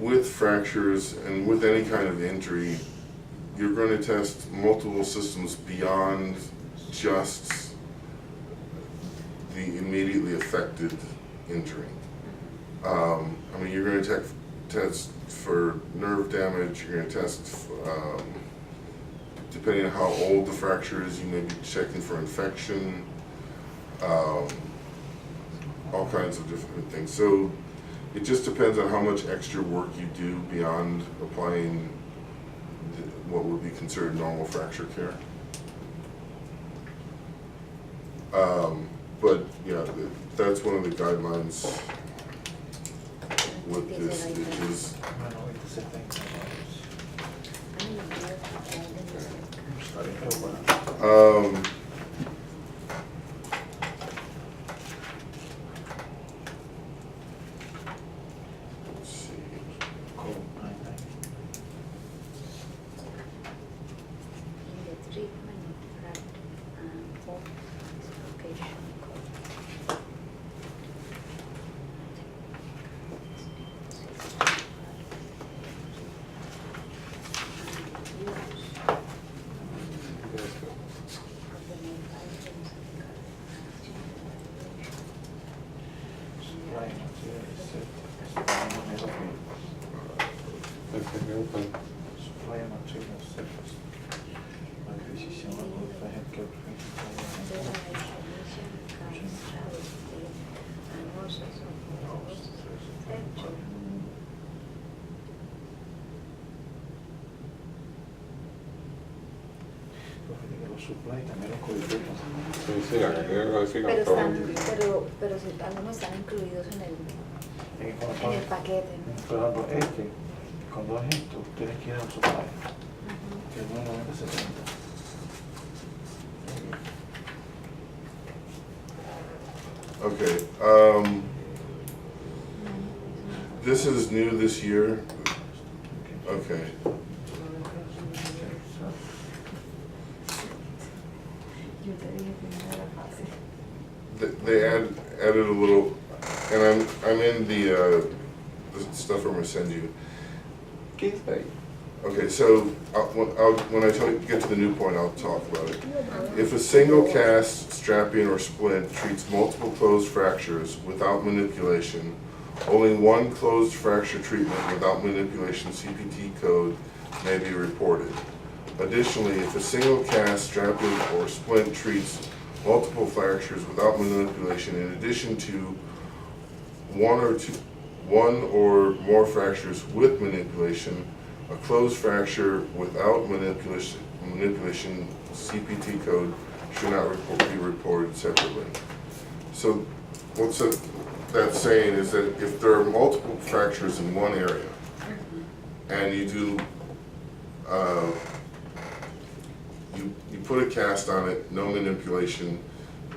With fractures and with any kind of injury, you're going to test multiple systems beyond just the immediately affected injury. I mean, you're going to test for nerve damage, you're going to test, depending on how old the fracture is, you may be checking for infection, all kinds of different things. So it just depends on how much extra work you do beyond applying what would be considered normal fracture care. But yeah, that's one of the guidelines with this. It is, let's see. Pero algunos están incluidos en el paquete, ¿no? Por ejemplo, cuando es esto, tienes que ir a un supply, que es 9.70. Okay. This is new this year. Okay. They added a little, and I'm in the stuff I'm gonna send you. Okay, so when I get to the new point, I'll talk about it. If a single cast, strapping, or splint treats multiple closed fractures without manipulation, only one closed fracture treatment without manipulation CPT code may be reported. Additionally, if a single cast, strapping, or splint treats multiple fractures without manipulation, in addition to one or more fractures with manipulation, a closed fracture without manipulation CPT code should not be reported separately. So what's that saying is that if there are multiple fractures in one area and you do you put a cast on it, no manipulation,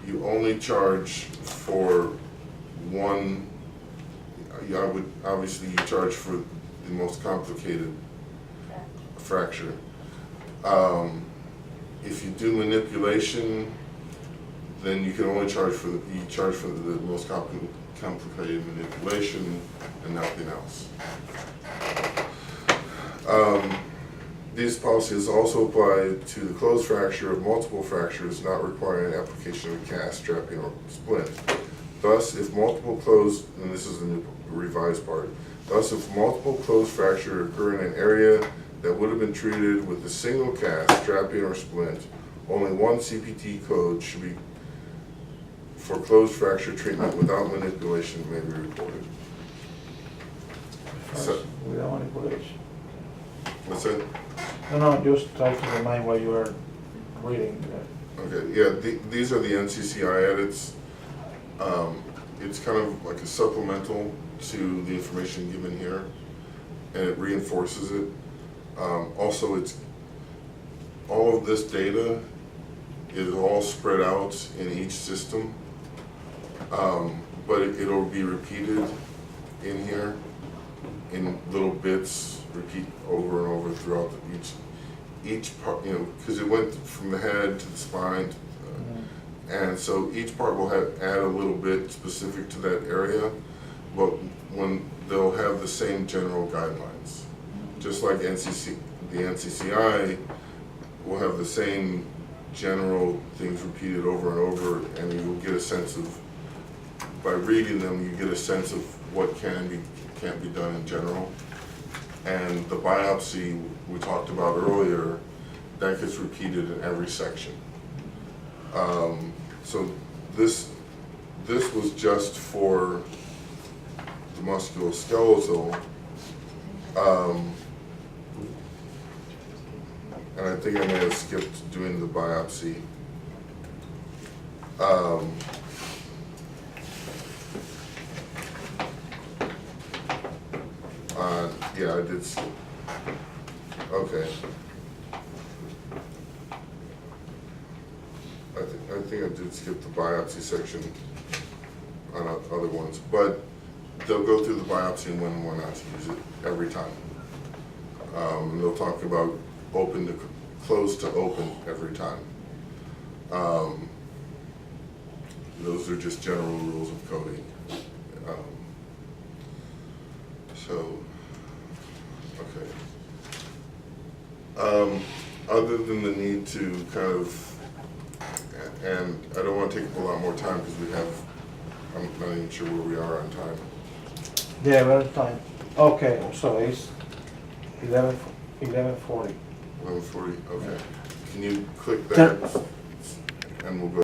you only charge for one. I would obviously you charge for the most complicated fracture. If you do manipulation, then you can only charge for the most complicated manipulation and nothing else. These policies also apply to the closed fracture of multiple fractures not requiring application of a cast, strapping, or splint. Thus, if multiple closed, and this is the new revised part, thus if multiple closed fractures occur in an area that would have been treated with a single cast, strapping, or splint, only one CPT code should be for closed fracture treatment without manipulation may be reported. So, Without manipulation. what's that? No, just try to remind what you are reading. Okay, yeah, these are the NCCI edits. It's kind of like a supplemental to the information given here, and it reinforces it. Also, it's all of this data is all spread out in each system, but it'll be repeated in here in little bits, repeat over and over throughout each part, you know, because it went from the head to the spine, And so each part will add a little bit specific to that area, but when they'll have the same general guidelines. Just like the NCCI will have the same general things repeated over and over, and you will get a sense of, by reading them, you get a sense of what can't be done in general. And the biopsy we talked about earlier, that gets repeated in every section. So this was just for the musculoskeletal, and I think I may have skipped doing the biopsy. Yeah, I did. Okay. I think I did skip the biopsy section on other ones, but they'll go through the biopsy and when not to use it every time. And they'll talk about open to close to open every time. Those are just general rules of coding. So, okay. Other than the need to kind of, and I don't want to take up a lot more time because I'm not even sure where we are on time. Yeah, we're on time. Okay, so it's 11:40. 11:40, okay. Can you click that and we'll go